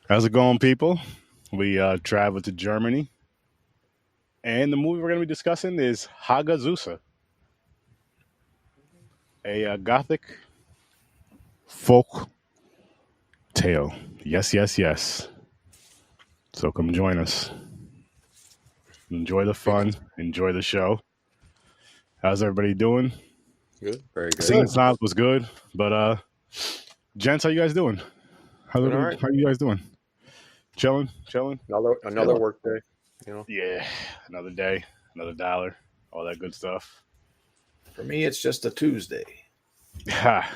How's it going, people? We traveled to Germany, and the movie we're going to be discussing is Hagazussa, a gothic folk tale. Yes, yes, yes. So come join us. Enjoy the fun. Enjoy the show. How's everybody doing? Good. Very good. Singing Snobs was good, but gents, how you guys doing? How you guys doing? Chilling? Another work day. Yeah, another day, another dollar, all that good stuff. For me, it's just a Tuesday. Ha.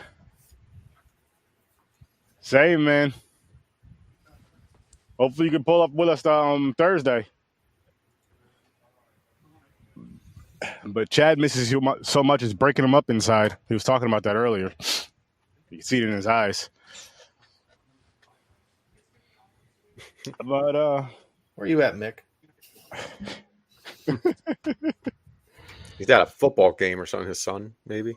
Same, man. Hopefully you can pull up with us Thursday. But Chad misses you so much it's breaking him up inside. He was talking about that earlier. You can see it in his eyes. But where you at, Mick? He's at a football game or something. His son, maybe.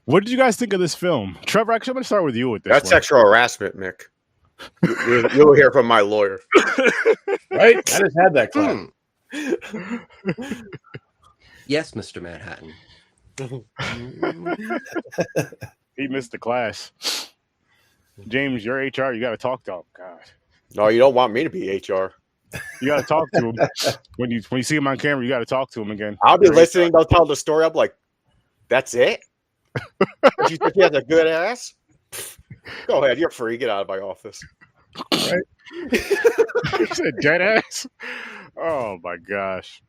What did you guys think of this film? Trevor, actually, I'm going to start with you with this. That's sexual harassment, Mick. You'll hear from my lawyer. Right? I just had that class. Yes, Mr. Manhattan. He missed the class. James, you're HR. You got to talk to him. God. No, you don't want me to be HR. You got to talk to him. When you see him on camera, you got to talk to him again. I'll be listening. They'll tell the story. I'm like, that's it? You think he has a good ass? Go ahead. You're free. Get out of my office. Right? You said dead ass? Oh, my gosh.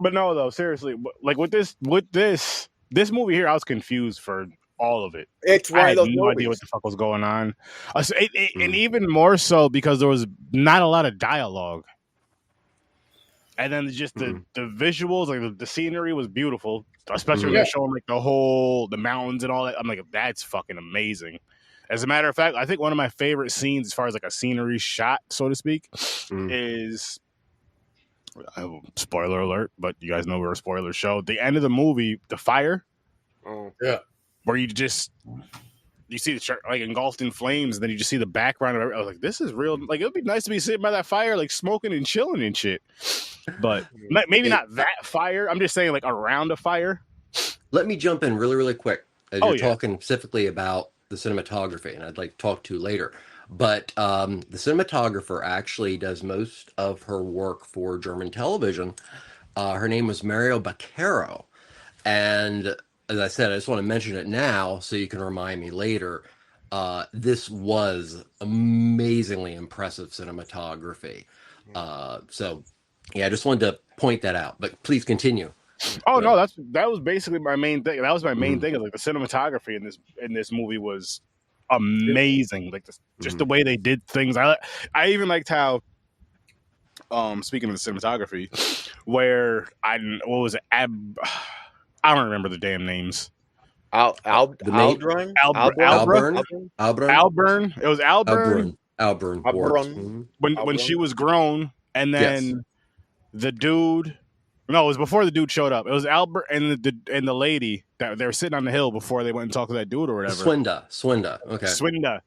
But no, though, seriously. Like, with this movie here, I was confused for all of it. It's one I of had those no movies. idea what the fuck was going on. And even more so because there was not a lot of dialogue. And then just the visuals, like the scenery was beautiful, especially when they're showing like the mountains and all that. I'm like, that's fucking amazing. As a matter of fact, I think one of my favorite scenes as far as like a scenery shot, so to speak, is spoiler alert, but you guys know we're a spoiler show. The end of the movie, the fire. Oh. Yeah. Where you see the church like engulfed in flames, and then you just see the background of it. I was like, this is real. Like, it would be nice to be sitting by that fire, like smoking and chilling and shit. But maybe not that fire. I'm just saying, like, around a fire. Let me jump in really, really quick as you're talking specifically about the cinematography, and I'd like to talk to you later. But the cinematographer actually does most of her work for German television. Her name was Mario Baccaro, and as I said, I just want to mention it now so you can remind me later. This was amazingly impressive cinematography. So, yeah, I just wanted to point that out. But please continue. Oh no, that was basically my main thing. That was my main thing. Like, the cinematography in this movie was amazing. Like, just the way they did things. I even liked how. Speaking of the cinematography, where I don't remember the damn names. Aldrin? Alburn. It was Alburn. Alburn. When she was grown, and then the dude. No, it was before the dude showed up. It was Albert and the lady that they were sitting on the hill before they went and talked to that dude or whatever. Swinda. Okay. Swinda.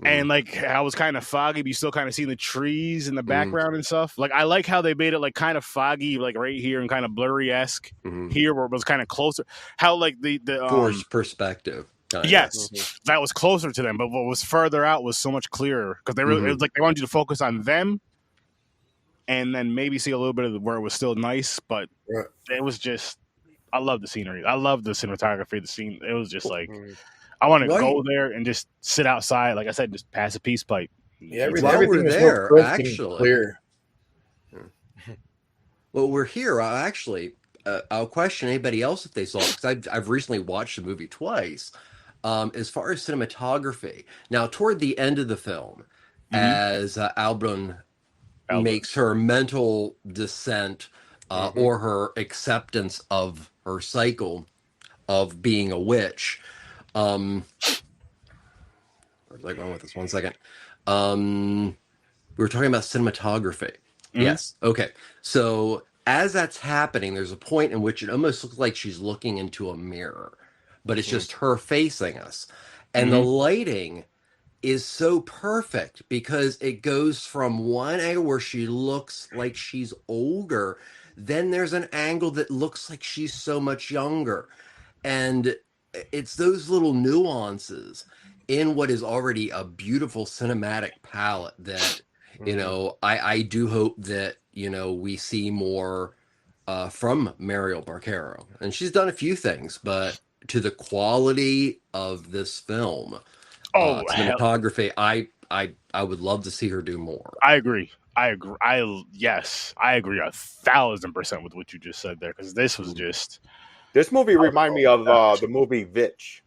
And like, I was kind of foggy, but you still kind of see the trees in the background and stuff. Like, I like how they made it like kind of foggy, like right here, and kind of blurry-esque here, where it was kind of closer. How like the forced perspective. Yes, that was closer to them, but what was further out was so much clearer because they really it was like they wanted you to focus on them, and then maybe see a little bit of where it was still nice, but it was just. I love the scenery. I love the cinematography. The scene. It was just like. I want to go there and just sit outside. Like I said, just pass a peace pipe. Yeah, everything was there, actually. Clear. Well, we're here. I'll question anybody else if they saw it, because I've recently watched the movie twice. As far as cinematography, now toward the end of the film, as Albrun makes her mental descent or her acceptance of her cycle of being a witch. Where's I going with this? 1 second. We were talking about cinematography. Yes. Okay. So as that's happening, there's a point in which it almost looks like she's looking into a mirror, but it's just her facing us. And the lighting is so perfect because it goes from one angle where she looks like she's older, then there's an angle that looks like she's so much younger. And it's those little nuances in what is already a beautiful cinematic palette that, I do hope that, we see more from Mariel Barquero. And she's done a few things, but to the quality of this film, cinematography, I would love to see her do more. I agree. I agree. I agree 1,000% with what you just said there, because this was just. This movie reminded me of the movie Vitch.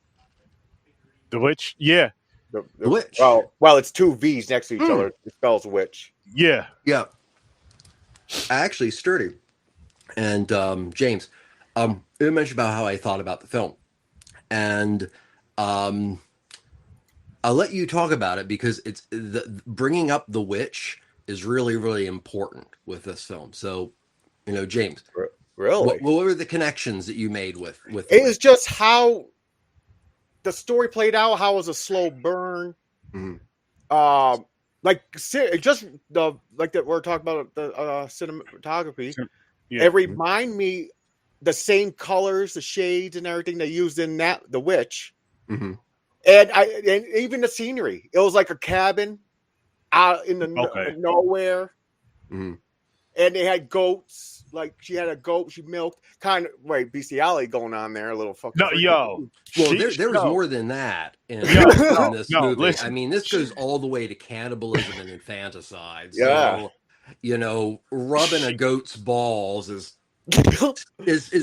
The Witch? Yeah. The Witch. Well, it's two V's next to each other. It spells Witch. Yeah. Yeah. Actually, Sturdy and James, you mentioned about how I thought about the film. And I'll let you talk about it because it's bringing up the witch is really, really important with this film. So, James, really, what were the connections that you made with it? Was just how the story played out. How it was a slow burn. Like just that we're talking about the cinematography. Yeah. It reminded me the same colors, the shades, and everything they used in the Witch. And even the scenery, it was like a cabin out in the nowhere, and they had goats. Like she had a goat she milked, kind of bestiality going on there. A little fucking. No, yo. Well, there was more than that in this movie. Listen. I mean, this goes all the way to cannibalism and infanticide. So, rubbing a goat's balls is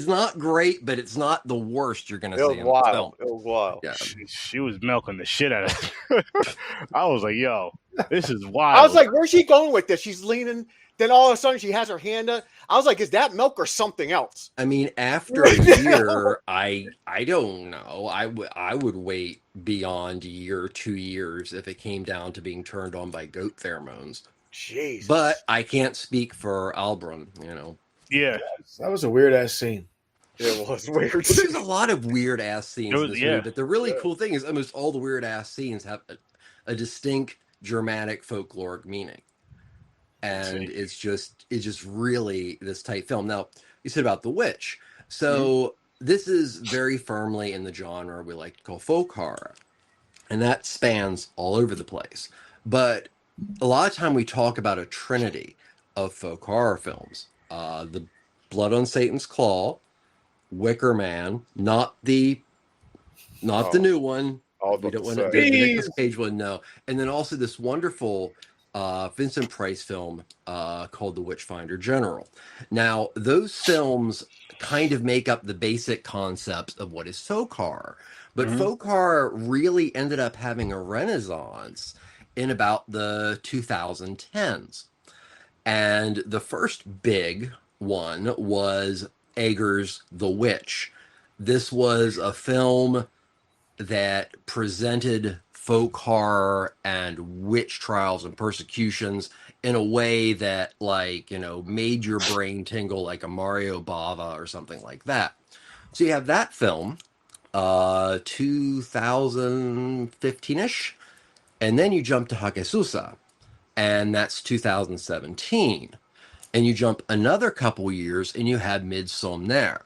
not great, but it's not the worst you're going to see in the film. It was wild. Yeah. She was milking the shit out of it. I was like, yo, this is wild. I was like, where's she going with this? She's leaning. Then all of a sudden she has her hand up. I was like, is that milk or something else? I mean, after a year, I don't know. I would wait beyond a year or 2 years if it came down to being turned on by goat pheromones. Jesus. But I can't speak for Albrun, Yeah. That was a weird ass scene. It was weird. Well, there's a lot of weird ass scenes in this movie, but the really cool thing is almost all the weird ass scenes have a distinct Germanic folkloric meaning. And it's just really this tight film. Now, you said about The Witch. So this is very firmly in the genre we like to call folk horror. And that spans all over the place. But a lot of time we talk about a trinity of folk horror films. The Blood on Satan's Claw, Wicker Man, not the new one. We don't want to the Nicolas Cage one, no. And then also this wonderful Vincent Price film called The Witchfinder General. Now, those films kind of make up the basic concepts of what is folk horror. But folk horror really ended up having a renaissance in about the 2010s. And the first big one was Eggers' The Witch. This was a film that presented folk horror and witch trials and persecutions in a way that, made your brain tingle like a Mario Bava or something like that. So you have that film, 2015-ish, and then you jump to Hagazussa, and that's 2017. And you jump another couple years, and you have Midsommar.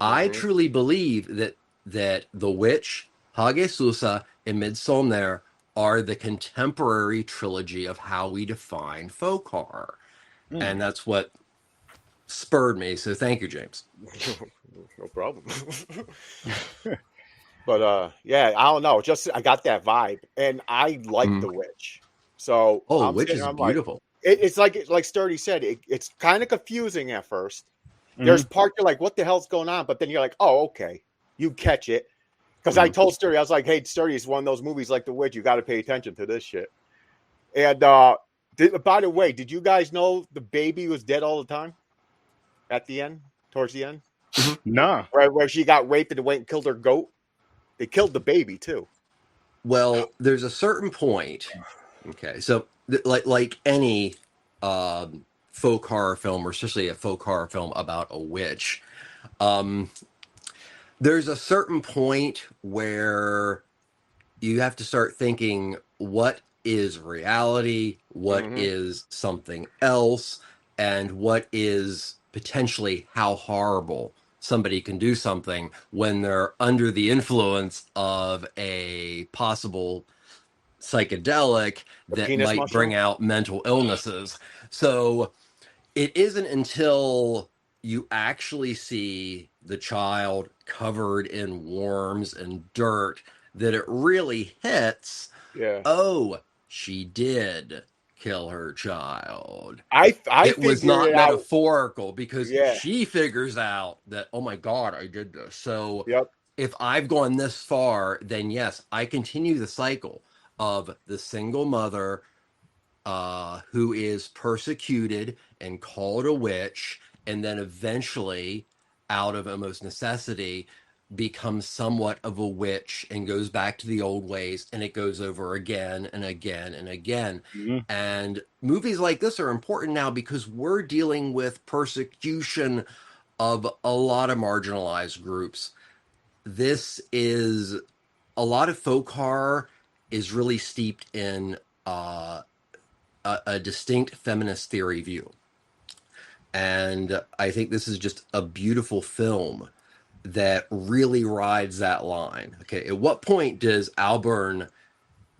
I truly believe that The Witch, Hagazussa, and Midsommar are the contemporary trilogy of how we define folk horror. And that's what spurred me. So thank you, James. No problem. But I don't know. Just I got that vibe, and I like The Witch. So Witch is beautiful. It's like Sturdy said. It's kind of confusing at first. There's part you're like, what the hell's going on? But then you're like, oh, okay, you catch it. Because I told Sturdy, I was like, hey, Sturdy, it's one of those movies like The Witch. You got to pay attention to this shit. And by the way, did you guys know the baby was dead all the time? At the end, towards the end. No. Where she got raped and went and killed her goat. They killed the baby too. Well, there's a certain point. Okay, so like any folk horror film, or especially a folk horror film about a witch. There's a certain point where you have to start thinking, what is reality? What is something else? And what is potentially how horrible somebody can do something when they're under the influence of a possible psychedelic that might bring out mental illnesses. So it isn't until you actually see the child covered in worms and dirt that it really hits. Yeah. Oh, she did kill her child. It was not metaphorical, because she figures out that, oh my God, I did this. So if I've gone this far, then yes, I continue the cycle of the single mother who is persecuted and called a witch, and then eventually, out of almost necessity, becomes somewhat of a witch and goes back to the old ways, and it goes over again and again and again. And movies like this are important now because we're dealing with persecution of a lot of marginalized groups. This is a lot of folk horror is really steeped in a distinct feminist theory view. And I think this is just a beautiful film that really rides that line. Okay, at what point does Alburn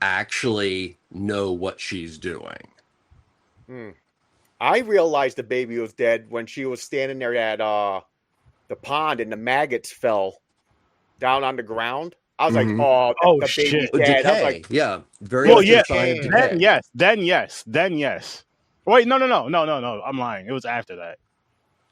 actually know what she's doing? I realized the baby was dead when she was standing there at the pond and the maggots fell down on the ground. I was like, "Oh, the baby's dead." Decay. I was like, yeah, very much a sign of decay. Then yes. Wait, no. I'm lying. It was after that.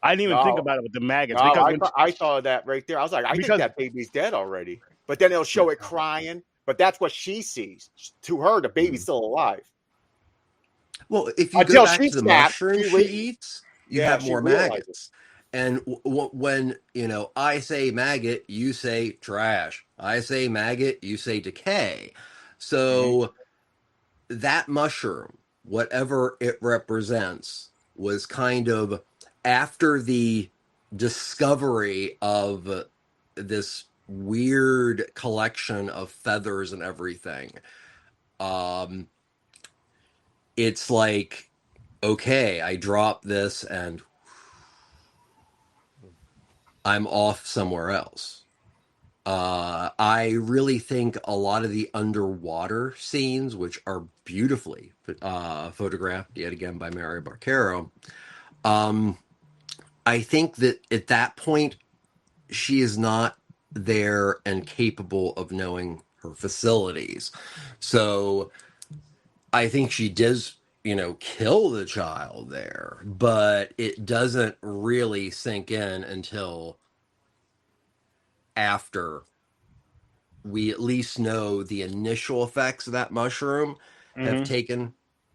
I didn't even think about it with the maggots. No, because I saw that right there. I was like, I think that baby's dead already. But then they'll show it crying. But that's what she sees. To her, the baby's still alive. Well, if you go back to the mushroom she eats, you have more maggots. And when, I say maggot, you say trash. I say maggot, you say decay. So that mushroom, whatever it represents, was kind of after the discovery of this weird collection of feathers and everything. It's like, okay, I drop this and I'm off somewhere else. I really think a lot of the underwater scenes, which are beautifully photographed yet again by Mary Barquero, I think that at that point, she is not there and capable of knowing her facilities. So I think she does, kill the child there, but it doesn't really sink in until after we at least know the initial effects of that mushroom have taken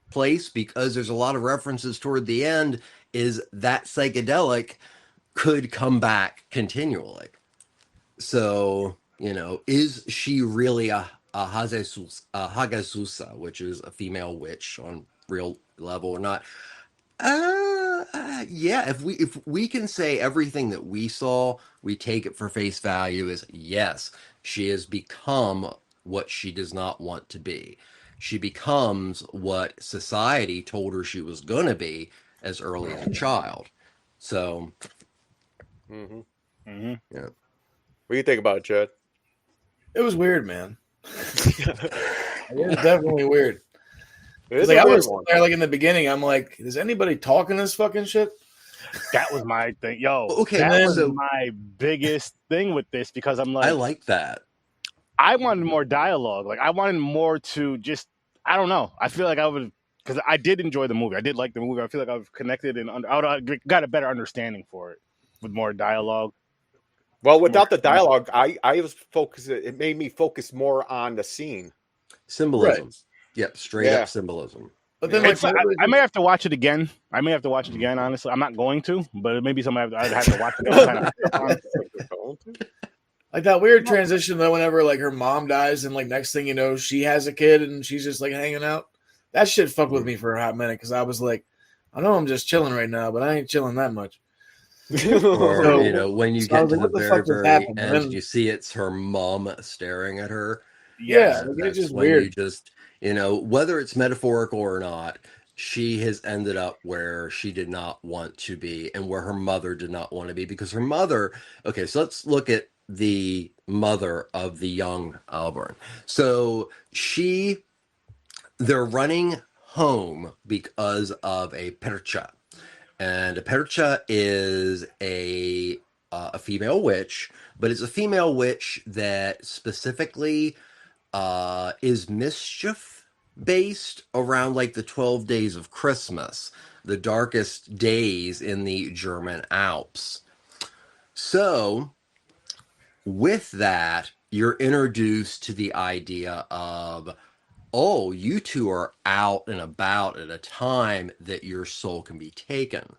place, because there's a lot of references toward the end is that psychedelic could come back continually. So, is she really a Hagazussa, which is a female witch on real level or not? Yeah, if we can say everything that we saw, we take it for face value as yes, she has become what she does not want to be. She becomes what society told her she was going to be as early as a child. So, yeah. What do you think about it, Chad? It was weird, man. It was definitely weird. I was there, in the beginning, I'm like, is anybody talking this fucking shit? That was my thing. Yo, okay, that was my biggest thing with this, because I'm like, I like that. I wanted more dialogue. Like, I wanted more to just, I don't know. I feel like I would, because I did enjoy the movie. I did like the movie. I feel like I've connected and I got a better understanding for it with more dialogue. Well, without the dialogue, I was focused. It made me focus more on the scene. Symbolism. Right. Yep, straight up symbolism. But then I may have to watch it again. Honestly. I'm not going to, but maybe I'd have to watch it. Like that weird transition though, whenever her mom dies and next thing you know, she has a kid and she's just hanging out. That shit fucked with me for a hot minute, because I was like, I know I'm just chilling right now, but I ain't chilling that much. Or, So, when you so I get was to like, the what the very, fuck just very happened? end, Then, you see it's her mom staring at her. yeah, Yes. it's That's just when you weird. just, whether it's metaphorical or not, she has ended up where she did not want to be and where her mother did not want to be, because her mother, okay, so let's look at the mother of the young Alburn. So they're running home because of a percha. And a percha is a female witch, but it's a female witch that specifically is mischief based around like the 12 days of Christmas, the darkest days in the German Alps. So, with that, you're introduced to the idea of, oh, you two are out and about at a time that your soul can be taken.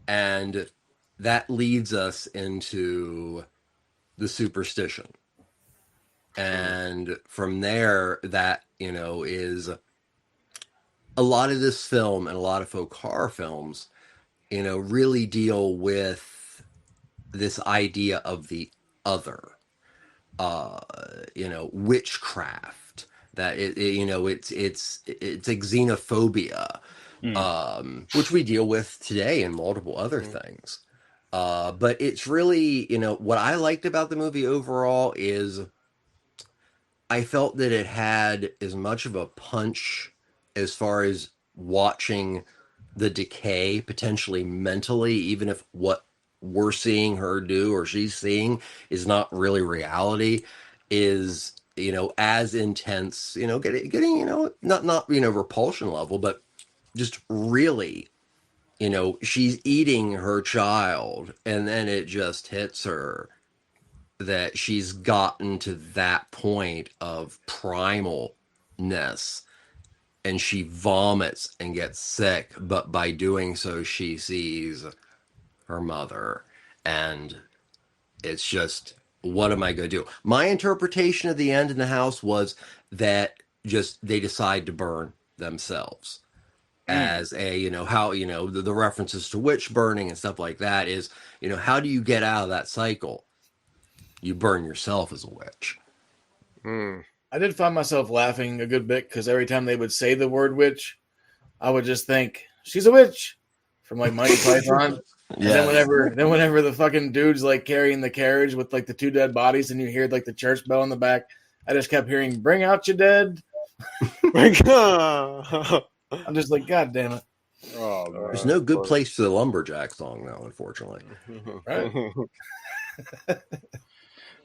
And that leads us into the superstition. And from there, that, is a lot of this film and a lot of folk horror films, really deal with this idea of the other, uh, witchcraft, that it's a xenophobia, which we deal with today and multiple other things. But it's really, what I liked about the movie overall is I felt that it had as much of a punch as far as watching the decay potentially mentally, even if what we're seeing her do or she's seeing is not really reality, is, as intense, getting, not, repulsion level, but just really, she's eating her child and then it just hits her that she's gotten to that point of primalness and she vomits and gets sick, but by doing so she sees her mother, and it's just, what am I going to do? My interpretation of the end in the house was that just they decide to burn themselves as a, how, the references to witch burning and stuff like that is, how do you get out of that cycle? You burn yourself as a witch. I did find myself laughing a good bit because every time they would say the word witch, I would just think she's a witch from like Monty Python. And then whenever the fucking dude's like carrying the carriage with like the two dead bodies, and you hear like the church bell in the back, I just kept hearing "Bring out your dead." I'm just like, God damn it! Oh, man. There's no good place for the lumberjack song, though, unfortunately. Right?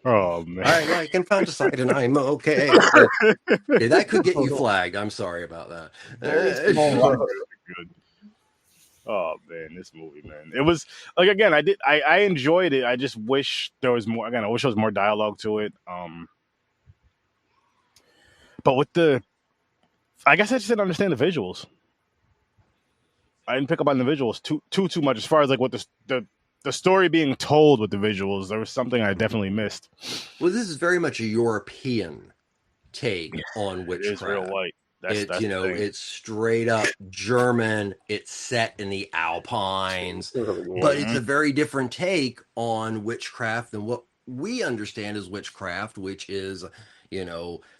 Oh, man. All right, I can find a side and I'm okay. Okay, that could get you flagged. I'm sorry about that. Good. Oh man, this movie, man. It was like, again, I enjoyed it. I just wish there was more. Again, I wish there was more dialogue to it. But I guess I just didn't understand the visuals. I didn't pick up on the visuals too much as far as like what the story being told with the visuals. There was something I definitely missed. Well, this is very much a European take on witchcraft. It is real white. That's it's straight up German. It's set in the Alpines, but it's a very different take on witchcraft than what we understand as witchcraft, which is,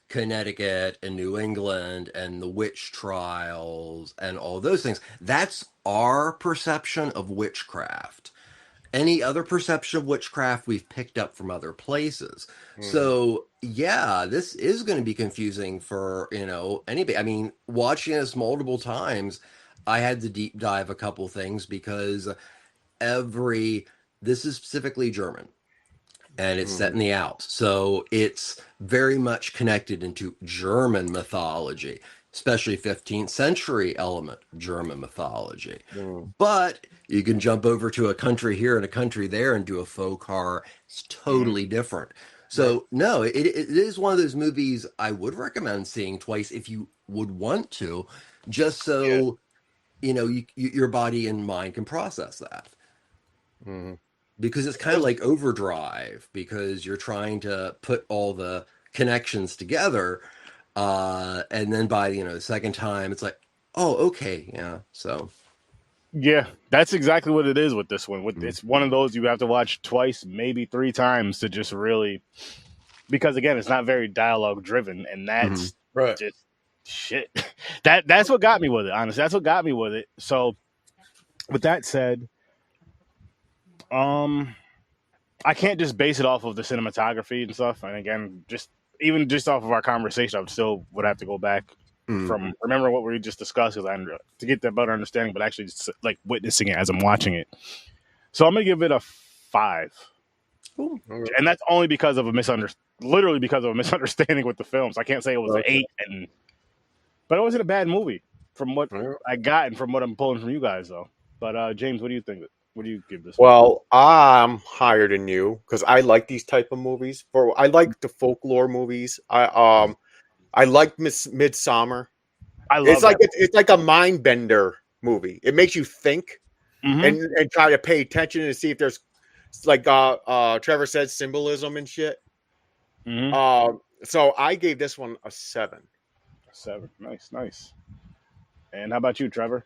Connecticut and New England and the witch trials and all those things. That's our perception of witchcraft. Any other perception of witchcraft we've picked up from other places. So yeah, this is going to be confusing for, anybody. I mean, watching this multiple times, I had to deep dive a couple things because this is specifically German and it's set in the Alps. So it's very much connected into German mythology, especially 15th century element German mythology. But you can jump over to a country here and a country there and do a folk horror. It's totally different. So no, it is one of those movies I would recommend seeing twice if you would want to, just so your body and mind can process that. Because it's kind of like Overdrive, because you're trying to put all the connections together, and then by the second time, it's like, oh, okay, yeah. So Yeah, that's exactly what it is with this one. It's one of those you have to watch twice, maybe 3 times to just really, because again, it's not very dialogue driven, and that's just shit. That's what got me with it. Honestly, that's what got me with it. So, with that said, I can't just base it off of the cinematography and stuff. And again, even just off of our conversation, I would have to go back from remember what we just discussed to get that better understanding, but actually just like witnessing it as I'm watching it. So I'm gonna give it a 5. Ooh. And that's only because of literally because of a misunderstanding with the films. I can't say it was an 8, but it wasn't a bad movie from what I got and from what I'm pulling from you guys, though. But James, what do you think? What do you give this? Well, I'm higher than you because I like these type of movies. I like the folklore movies. I like Midsummer. I love it. It's like a mind bender movie. It makes you think and try to pay attention and see if there's like Trevor said, symbolism and shit. So I gave this one a 7. 7, nice. And how about you, Trevor?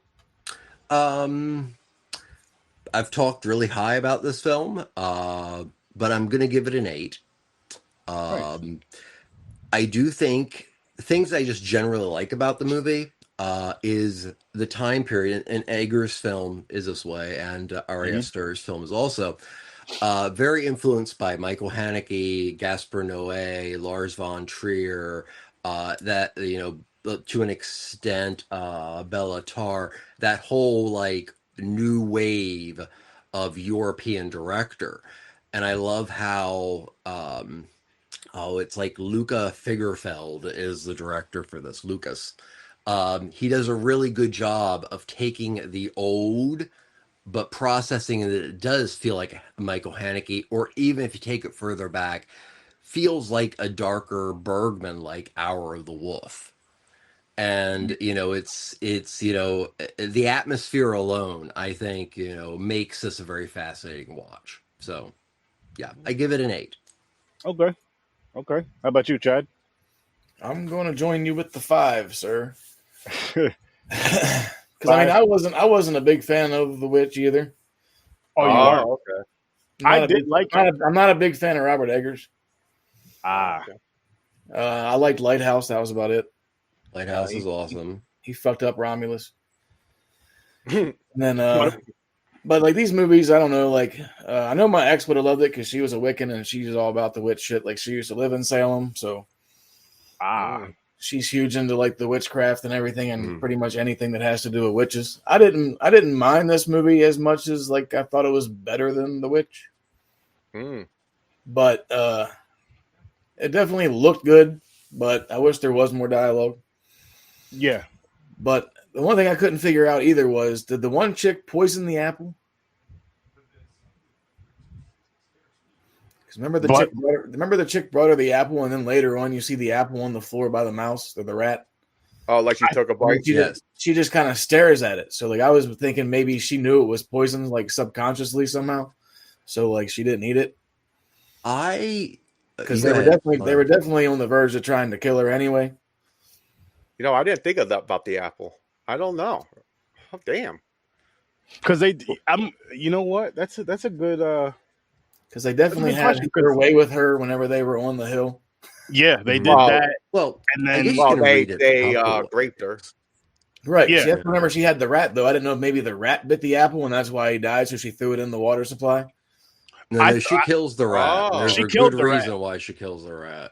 I've talked really high about this film, but I'm going to give it an 8. Nice. I do think things I just generally like about the movie is the time period, and Eggers' film is this way, and Ari Aster's film is also very influenced by Michael Haneke, Gaspar Noé, Lars von Trier, that, to an extent, Bela Tarr, that whole like new wave of European director. And I love how it's like Luca Figerfeld is the director for this, Lucas. He does a really good job of taking the old but processing that it does feel like Michael Haneke, or even if you take it further back, feels like a darker Bergman like Hour of the Wolf. And it's the atmosphere alone, I think, makes this a very fascinating watch. So yeah, I give it an 8. Okay. How about you, Chad? I'm going to join you with the 5, sir. Because I wasn't a big fan of The Witch either. Oh, you are? Okay. I'm not a big fan of Robert Eggers. Okay. I liked Lighthouse. That was about it. Lighthouse is awesome. He fucked up Romulus. And then, but like these movies, I don't know. Like, I know my ex would have loved it because she was a Wiccan and she's all about the witch shit. Like, she used to live in Salem, so she's huge into like the witchcraft and everything, and pretty much anything that has to do with witches. I didn't mind this movie as much as like I thought it was better than The Witch. But it definitely looked good. But I wish there was more dialogue. Yeah. But the one thing I couldn't figure out either was, did the one chick poison the apple? Because remember the chick brought her the apple, and then later on you see the apple on the floor by the mouse or the rat. Oh, like she took a bite. She just kind of stares at it. So like I was thinking maybe she knew it was poison, like subconsciously somehow. So like she didn't eat it. Because they were definitely on the verge of trying to kill her anyway. I didn't think of that about the apple. I don't know. Oh, damn. Because you know what? That's a good. Because they definitely had their way with her whenever they were on the hill. Yeah, they did that. Well, and then they raped her. Right. Yeah. Remember, she had the rat though. I didn't know if maybe the rat bit the apple and that's why he died. So she threw it in the water supply. No, she kills the rat. Oh. There's a good reason why she kills the rat.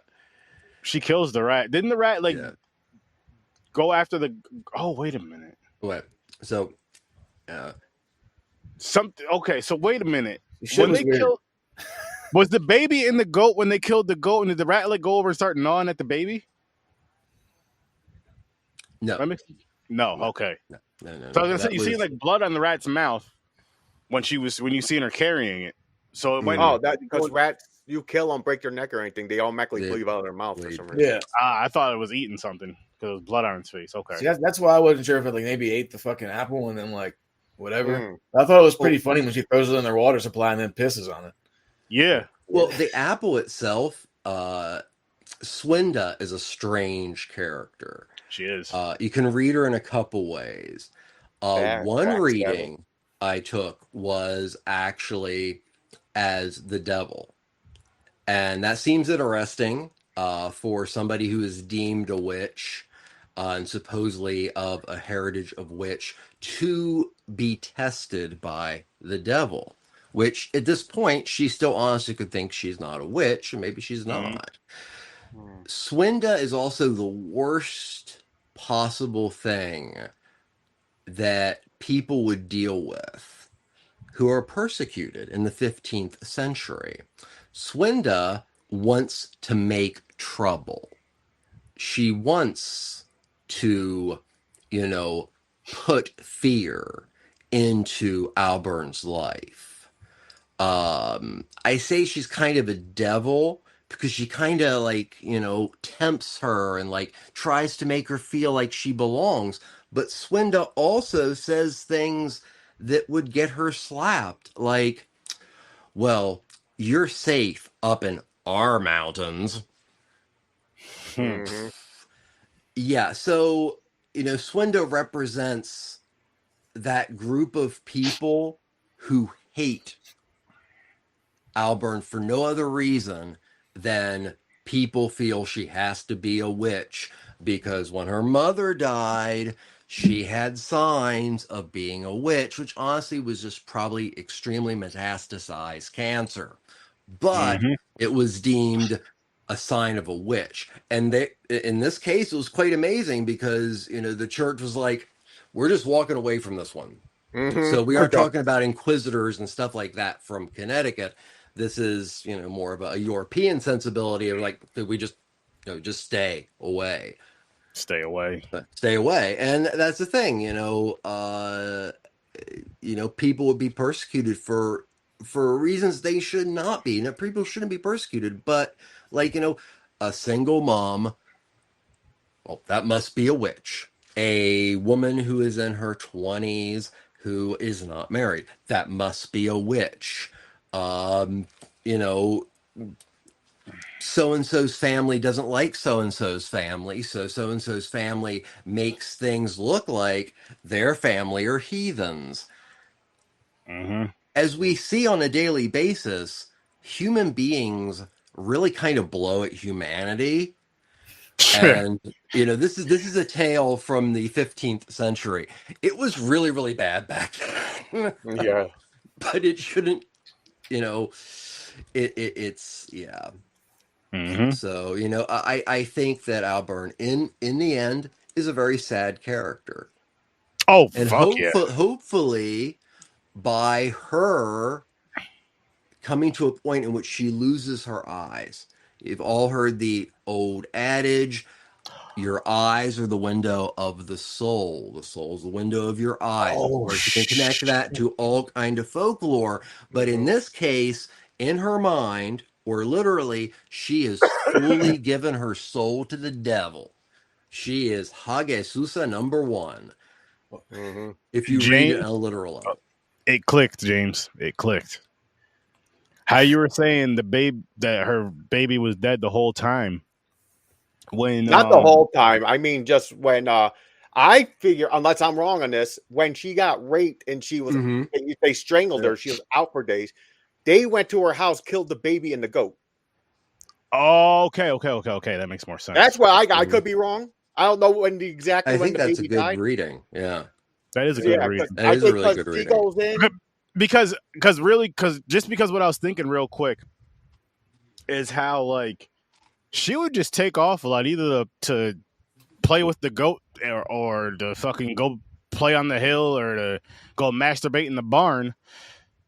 She kills the rat. Didn't the rat go after the? Oh, wait a minute. What? So, something. Okay, so wait a minute. When they killed, was the baby in the goat when they killed the goat, and did the rat go over and start gnawing at the baby? No. No. Okay. No. So I was gonna say, you see like blood on the rat's mouth when you seen her carrying it. So it went. Oh, that because rats, you kill them, break their neck or anything, they automatically bleed out of their mouth for some reason. Yeah. I thought it was eating something because there was blood on its face. Okay. See, that's why I wasn't sure if it maybe ate the fucking apple and then whatever. I thought it was pretty funny when she throws it in their water supply and then pisses on it. Yeah. Well, the apple itself, Swinda is a strange character. She is. You can read her in a couple ways. One reading I took was actually as the devil. And that seems interesting for somebody who is deemed a witch and supposedly of a heritage of witch to be tested by the devil, which at this point, she still honestly could think she's not a witch, and maybe she's not. Swinda is also the worst possible thing that people would deal with who are persecuted in the 15th century. Swinda wants to make trouble. She wants to, put fear into Alburn's life. I say she's kind of a devil because she kind of tempts her and tries to make her feel like she belongs. But Swinda also says things that would get her slapped. Like, well, you're safe up in our mountains. Yeah, so, Swinda represents that group of people who hate Alburn for no other reason than people feel she has to be a witch because when her mother died, she had signs of being a witch, which honestly was just probably extremely metastasized cancer. But it was deemed a sign of a witch. And in this case, it was quite amazing because, the church was like, we're just walking away from this one. So we aren't talking about inquisitors and stuff like that from Connecticut. This is, more of a European sensibility of we just, just stay away. Stay away. Stay away. And that's the thing, people would be persecuted for reasons they should not be. Now, people shouldn't be persecuted, but a single mom, well, that must be a witch. A woman who is in her 20s who is not married, that must be a witch. So-and-so's family doesn't like so-and-so's family, so so-and-so's family makes things look like their family are heathens. As we see on a daily basis, human beings really kind of blow at humanity. And this is a tale from the 15th century. It was really, really bad back then. Yeah. But it shouldn't, it's yeah. So, I think that Alburn in the end is a very sad character. Oh, and fuck yeah. Hopefully by her coming to a point in which she loses her eyes. You've all heard the old adage, your eyes are the window of the soul. The soul is the window of your eyes. Of course, you can connect that to all kind of folklore. But in this case, in her mind, or literally, she has fully given her soul to the devil. She is Hagazussa number 1. If you read it in a literal level. It clicked, James. It clicked. How you were saying that her baby was dead the whole time. When not the whole time. I mean, just when I figure, unless I'm wrong on this, when she got raped and she was they strangled her, she was out for days. They went to her house, killed the baby and the goat. Oh, okay. That makes more sense. That's why I could be wrong. I don't know when the exact. I think that's a good died. reading. Yeah, that is a good reading. That is a really good reading. Goes in, because what I was thinking real quick is how she would just take off a lot, either to play with the goat or to fucking go play on the hill or to go masturbate in the barn.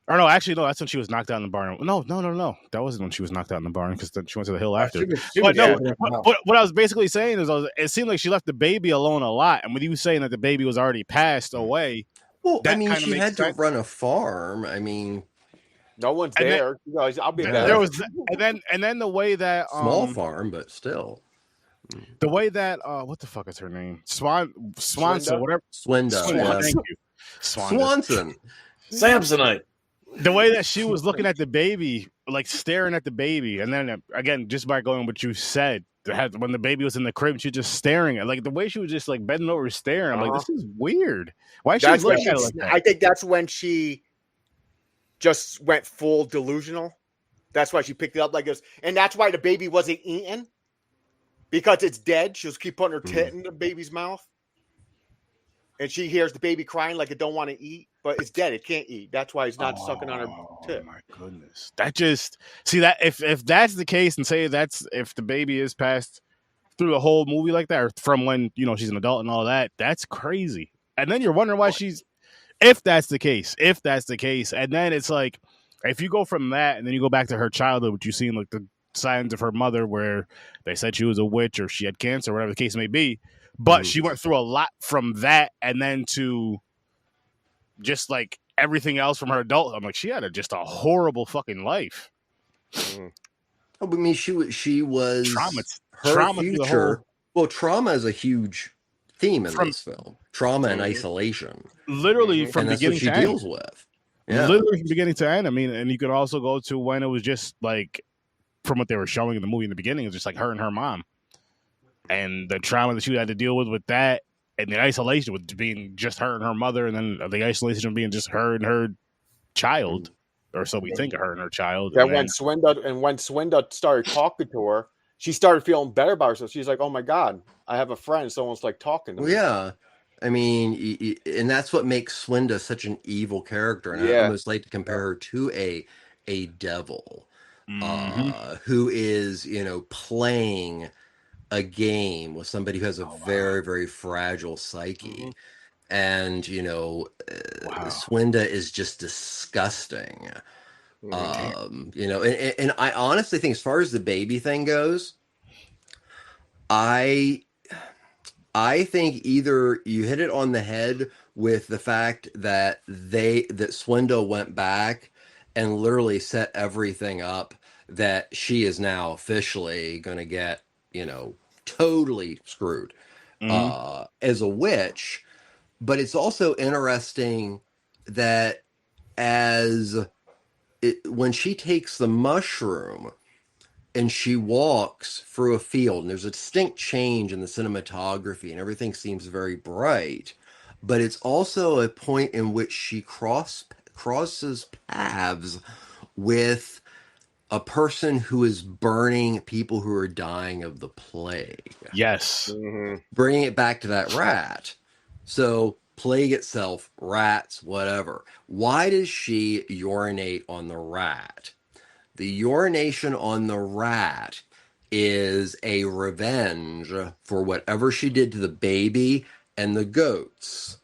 Or no, actually, no, that's when she was knocked out in the barn. No. That wasn't when she was knocked out in the barn because then she went to the hill after. But what I was basically saying is it seemed like she left the baby alone a lot. And when you were saying that the baby was already passed away. Well, she had to run a farm. I mean, no one's there. I'll be there. There was, and then the way that small farm, but still, the way that what the fuck is her name? Swanson, whatever. Swinda. Thank you. Swanson. Samsonite. The way that she was looking at the baby like staring at the baby, and then again, just by going what you said, when the baby was in the crib, she was just staring at, like, the way she was just like bending over staring. I'm like, this is weird. Why is she looking at it like that? I think that's when she just went full delusional. That's why she picked it up like this, and that's why the baby wasn't eaten, because it's dead. She'll keep putting her tit in the baby's mouth, and she hears the baby crying like it don't want to eat, but it's dead. It can't eat. That's why it's not sucking on her tit. Oh my goodness! That just see that if that's the case, and say that's if the baby is passed through the whole movie like that, or from when she's an adult and all that, that's crazy. And then you're wondering why she's. If that's the case, and then it's like, if you go from that and then you go back to her childhood, which you've seen like the signs of her mother where they said she was a witch or she had cancer, whatever the case may be, but she went through a lot from that, and then to just like everything else from her adult. I'm like, she had just a horrible fucking life. I mean, she was her future. Well, trauma is a huge theme in this film. Trauma and isolation, literally from beginning to end. That's what she deals with. Yeah. Literally from beginning to end. I mean, and you could also go to when it was just like, from what they were showing in the movie in the beginning, it was just like her and her mom, and the trauma that she had to deal with that, and the isolation with being just her and her mother, and then the isolation of being just her and her child, or so we think of her and her child. That when Swinda started talking to her, she started feeling better about herself. She's like, "Oh my god, I have a friend. Someone's like talking to me." Yeah. I mean, and that's what makes Swinda such an evil character. And I almost like to compare her to a devil who is, playing a game with somebody who has a very, very fragile psyche. And, Swinda is just disgusting. And I honestly think, as far as the baby thing goes, I think either you hit it on the head with the fact that Swinda went back and literally set everything up, that she is now officially going to get, totally screwed as a witch. But it's also interesting that when she takes the mushroom and she walks through a field, and there's a distinct change in the cinematography, and everything seems very bright. But it's also a point in which she crosses paths with a person who is burning people who are dying of the plague. Yes. Bringing it back to that rat. So plague itself, rats, whatever. Why does she urinate on the rat? The urination on the rat is a revenge for whatever she did to the baby and the goats.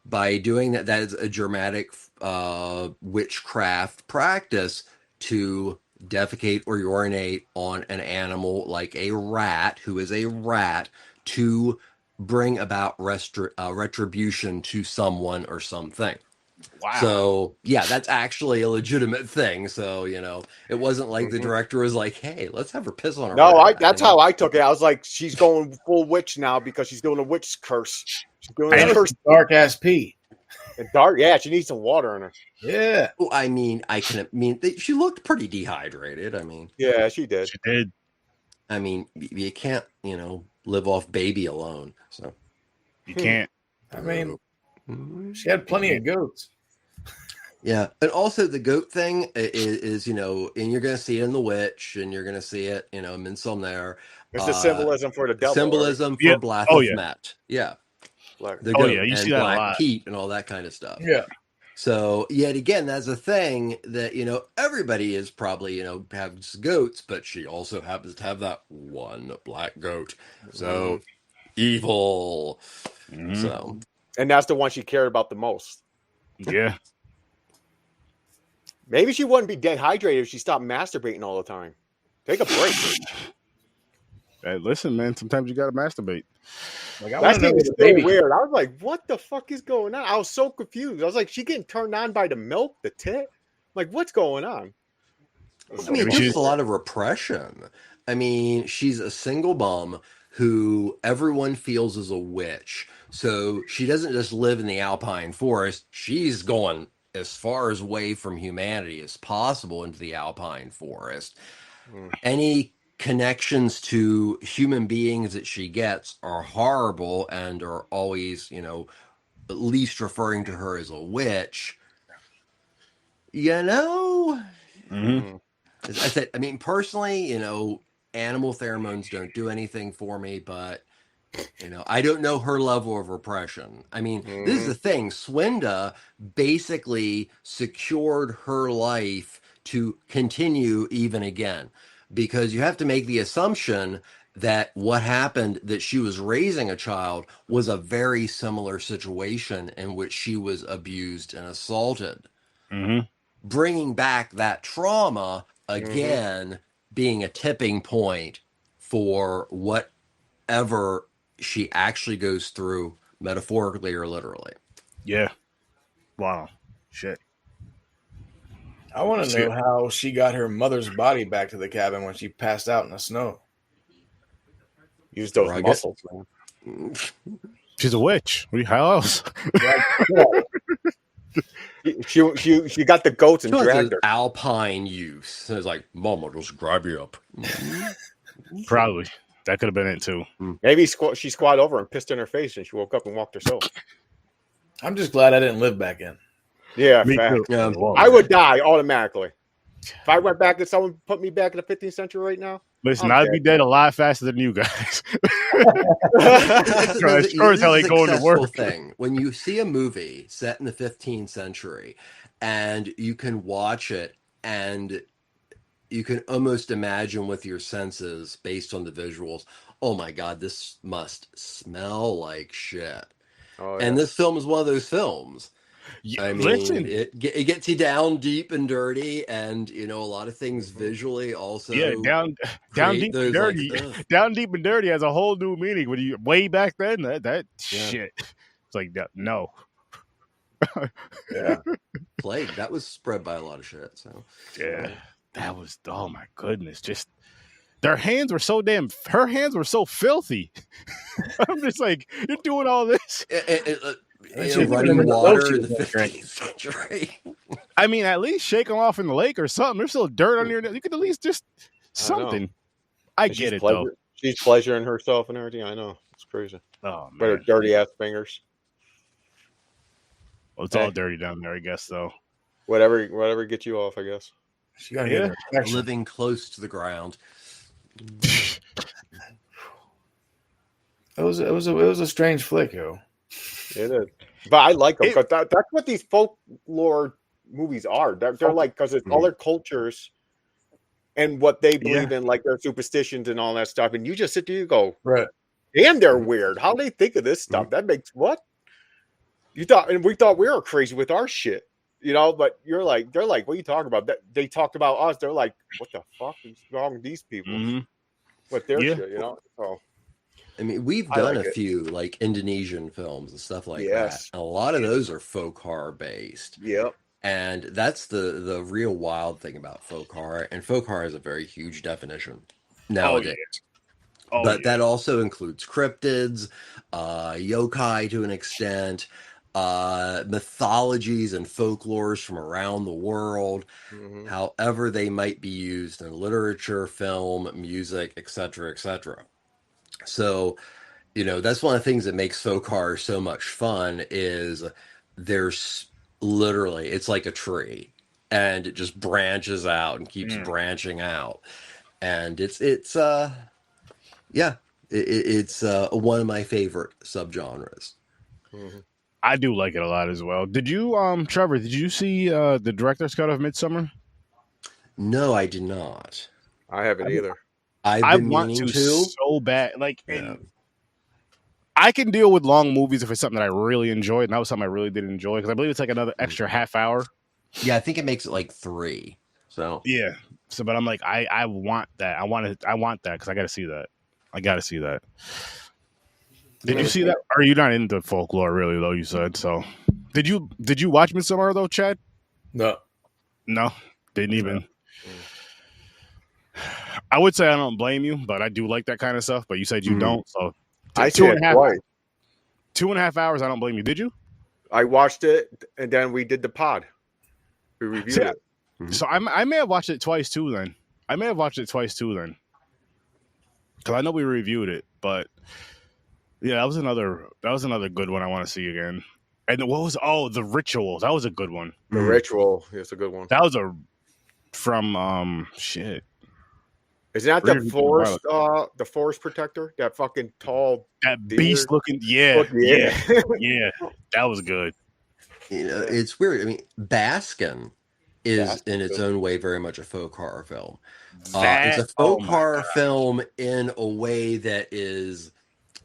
By doing that, that is a dramatic witchcraft practice to defecate or urinate on an animal like a rat, who is a rat, to bring about retribution to someone or something. Wow. So, yeah, that's actually a legitimate thing. So, it wasn't like the director was like, hey, let's have her piss on her. No, that's how I took it. I was like, she's going full witch now because she's doing a witch curse. She's doing a curse. Dark ass pee. Dark, yeah, she needs some water in her. Yeah. Well, I mean, she looked pretty dehydrated. I mean, yeah, she did. She did. I mean, you can't, live off baby alone. So you can't. I mean, she had plenty of goats. Yeah, and also the goat thing is and you're going to see it in The Witch, and you're going to see it, in Midsommar. It's the symbolism for the devil. Symbolism for Blathomet. Yeah. The goat you see that Black a lot. Pete and all that kind of stuff. Yeah. So yet again, that's a thing that everybody is probably has goats, but she also happens to have that one black goat. So evil. So, and that's the one she cared about the most. Yeah. Maybe she wouldn't be dehydrated if she stopped masturbating all the time. Take a break. Hey, listen, man. Sometimes you gotta masturbate. Like, that thing is so weird. I was like, "What the fuck is going on?" I was so confused. I was like, "She getting turned on by the milk, the tit? Like, what's going on?" I mean, there's a lot of repression. I mean, she's a single mom who everyone feels is a witch. So she doesn't just live in the alpine forest. She's going as far as away from humanity as possible into the alpine forest. Any connections to human beings that she gets are horrible and are always, at least referring to her as a witch. As I said, I mean, personally, animal pheromones don't do anything for me, but I don't know her level of repression. I mean, this is the thing. Swinda basically secured her life to continue even again, because you have to make the assumption that what happened, that she was raising a child, was a very similar situation in which she was abused and assaulted. Bringing back that trauma again, being a tipping point for whatever she actually goes through, metaphorically or literally. Yeah. Wow. Shit. I want to know how she got her mother's body back to the cabin when she passed out in the snow. Use those muscles, man. She's a witch. How else? She got the goats and dragged her. Alpine use. It was like, Mama, just grab you up. Probably. That could have been it too. Maybe she squatted over and pissed in her face, and she woke up and walked herself. I'm just glad I didn't live back in. Yeah, Me too. I would die automatically. If I went back and someone put me back in the 15th century right now. Listen, I'd be dead a lot faster than you guys. Sure as hell ain't going to work. Thing. When you see a movie set in the 15th century and you can watch it and you can almost imagine with your senses based on the visuals, oh my God, this must smell like shit. Oh, yeah. And this film is one of those films. I mean, listen, it gets you down deep and dirty, and a lot of things visually also. Yeah, down deep and dirty. Like, down deep and dirty has a whole new meaning. When you way back then, that shit, it's like no. Yeah, plague that was spread by a lot of shit. So yeah, that was, oh my goodness, just their hands were so damn. Her hands were so filthy. I'm just like, you're doing all this. Running water in the 15th century. I mean, at least shake them off in the lake or something. There's still dirt on your. You could at least just something. I get it though. She's pleasuring herself and everything. I know, it's crazy. Oh man, but her dirty ass fingers. Well, it's all dirty down there, I guess. Though. Whatever gets you off, I guess. She got to living close to the ground. It was a strange flick, yo. It is, but I like them because that's what these folklore movies are. They're like, because it's other cultures and what they believe in, like their superstitions and all that stuff. And you just sit there, you go, right? Damn, they're weird. How do they think of this stuff? That makes what you thought, and we thought we were crazy with our shit, But they're like, what are you talking about? That they talked about us. They're like, what the fuck is wrong with these people? With their shit, So. I mean, we've done a few like Indonesian films and stuff like that. And a lot of those are folk horror based. Yep. And that's the real wild thing about folk horror. And folk horror is a very huge definition nowadays. But that also includes cryptids, yokai to an extent, mythologies and folklores from around the world, however they might be used in literature, film, music, etc., etc. So, that's one of the things that makes folk horror so much fun is there's literally, it's like a tree and it just branches out and keeps branching out. And it's one of my favorite subgenres. I do like it a lot as well. Did you, Trevor, did you see the director's cut of Midsommar? No, I did not. I haven't either. I want to so bad. Like, I can deal with long movies if it's something that I really enjoy, and that was something I really did enjoy because I believe it's like another extra half hour. Yeah, I think it makes it like 3. So yeah. So, but I'm like, I want that. I want that because I got to see that. Did you see that? Or are you not into folklore really though? You said so. Did you watch Midsommar though, Chad? No, didn't even. I would say I don't blame you, but I do like that kind of stuff. But you said you don't, so I 2.5 hours. I don't blame you. Did you? I watched it, and then we did the pod. We reviewed it. So I may have watched it twice too. Then because I know we reviewed it, but yeah, that was another good one I want to see again. And what was the Ritual? That was a good one. The Ritual is a good one. That was from shit. Is that the forest protector? That fucking tall, beast looking? Yeah. That was good. It's weird. I mean, Baskin is in its own way very much a faux horror film. It's a faux horror film in a way that is,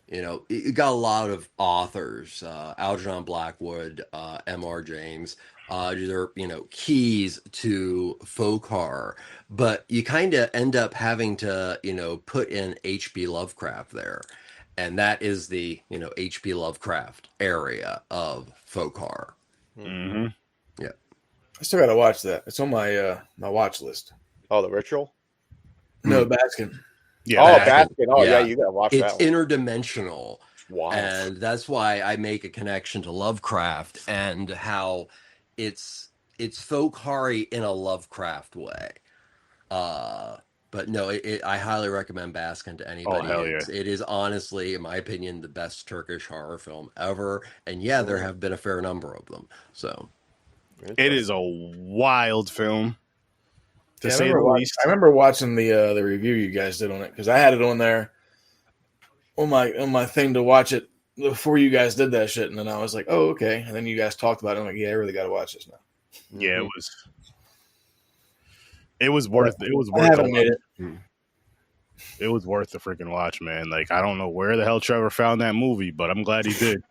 it got a lot of authors, Algernon Blackwood, M.R. James. They're, keys to folk horror, but you kind of end up having to, put in H.P. Lovecraft there. And that is the, H.P. Lovecraft area of folk horror. Mm-hmm. Yeah. I still got to watch that. It's on my my watch list. Oh, The Ritual? No, Baskin. Yeah. Baskin. Oh, yeah, you got to watch that. It's interdimensional. Wow. And that's why I make a connection to Lovecraft and how it's folk horror in a Lovecraft way. But no, I highly recommend Baskin to anybody. Oh, hell yeah. It is honestly, in my opinion, the best Turkish horror film ever. And yeah, there have been a fair number of them. So it is a wild film. I remember watching the review you guys did on it because I had it on there on my thing to watch it before you guys did that shit, and then I was like, oh, okay. And then you guys talked about it. I'm like, yeah, I really got to watch this now. Yeah, it was worth it. It was worth I haven't made it. It was worth the freaking watch, man. Like, I don't know where the hell Trevor found that movie, but I'm glad he did.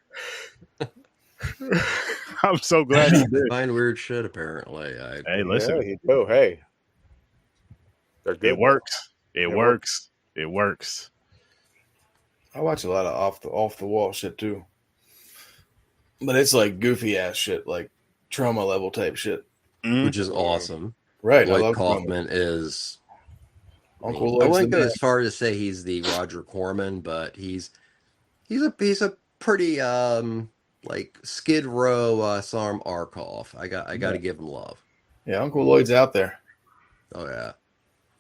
I'm so glad he did. Find weird shit, apparently. Hey, listen. Yeah, hey. It works. It works. It works. I watch a lot of off the wall shit too, but it's like goofy ass shit, like trauma level type shit, which is awesome. Right? Lloyd Kaufman is. Uncle I wouldn't go as far to say he's the Roger Corman, but he's a pretty like Skid Row Sarm Arkoff. I got to give him love. Yeah, Uncle Lloyd's out there. Oh yeah.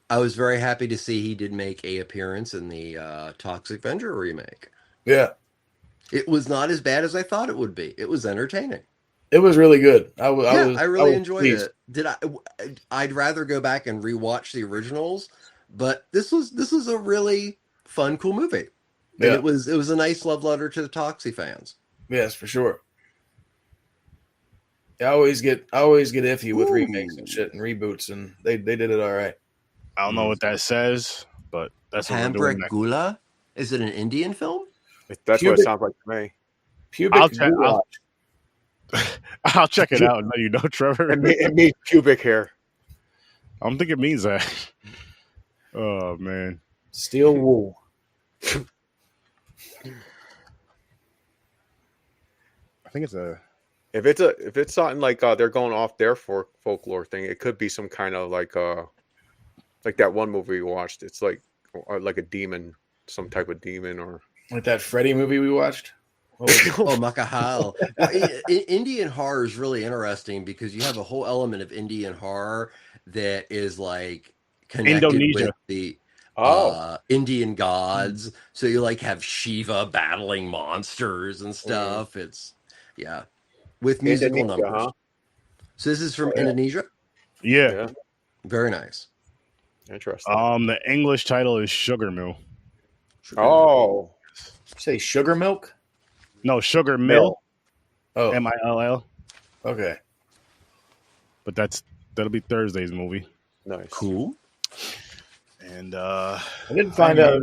I was very happy to see he did make a appearance in the Toxic Avenger remake. Yeah. It was not as bad as I thought it would be. It was entertaining. It was really good. I really enjoyed it. I'd rather go back and rewatch the originals, but this was a really fun, cool movie. Yeah. And it was a nice love letter to the Toxie fans. Yes, for sure. I always get iffy with remakes and shit and reboots, and they did it all right. I don't know what that says, but that's what we're doing. Gula? Is it an Indian film? That's what it sounds like to me. I'll check it out and let you know, Trevor. It means pubic hair. I don't think it means that. Oh man, steel wool. I think it's a. If it's something like they're going off their folklore thing, it could be some kind of like that one movie we watched. It's like a demon, some type of demon, or like that Freddy movie we watched. Makahal. Indian horror is really interesting because you have a whole element of Indian horror that is like connected with the Indian gods. So you like have Shiva battling monsters and stuff. It's with musical numbers. Huh? So this is from Indonesia? Yeah. Very nice. Interesting. The English title is Sugar Mill. Oh. Say Sugar Milk? No, Sugar Mill. Oh. Mill. Okay. But that'll be Thursday's movie. Nice. Cool. And I didn't find out.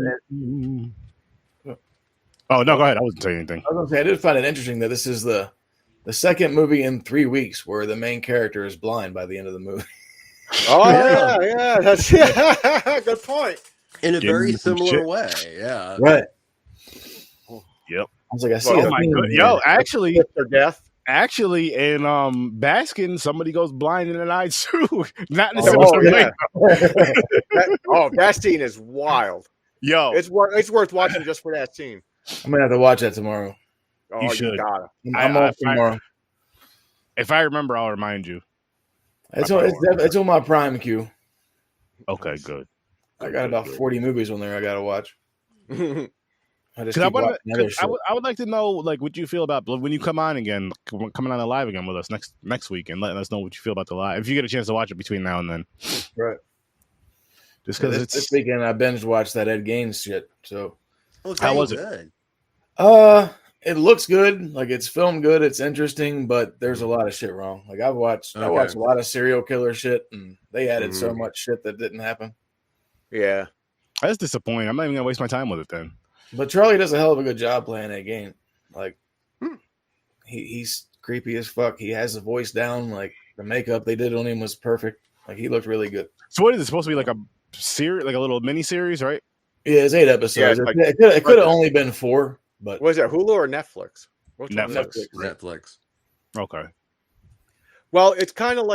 Oh no, go ahead. I wasn't saying anything. I was gonna say I did find it interesting that this is the second movie in 3 weeks where the main character is blind by the end of the movie. Oh yeah, that's good point. In a very similar way, yeah. Right. Yep. I was like, I see. Oh my god, yo, actually, their death. Actually, in Baskin, somebody goes blind in an eye too. Not in a similar way. That scene is wild. Yo, it's worth watching just for that scene. I'm gonna have to watch that tomorrow. You should. You gotta. I'm off tomorrow. If I remember, I'll remind you. It's on my Prime queue. Okay, good. I got about 40 movies on there I got to watch. I would like to know, like, what you feel about when you come on again, coming on the live again with us next week, and letting us know what you feel about the live. If you get a chance to watch it between now and then, right? Just because this weekend I binge watched that Ed Gaines shit. So how was it? It looks good. Like, it's filmed good. It's interesting, but there's a lot of shit wrong. Like, I watched a lot of serial killer shit, and they added so much shit that didn't happen. Yeah, that's disappointing. I'm not even gonna waste my time with it then. But Charlie does a hell of a good job playing that game. Like, he's creepy as fuck. He has the voice down. Like, the makeup they did on him was perfect. Like, he looked really good. So what is it supposed to be, like a series, like a little mini series, right? Yeah, it's 8 episodes. Yeah, it could have only been 4. But was it Hulu or Netflix? Netflix. Okay. Well, it's kind of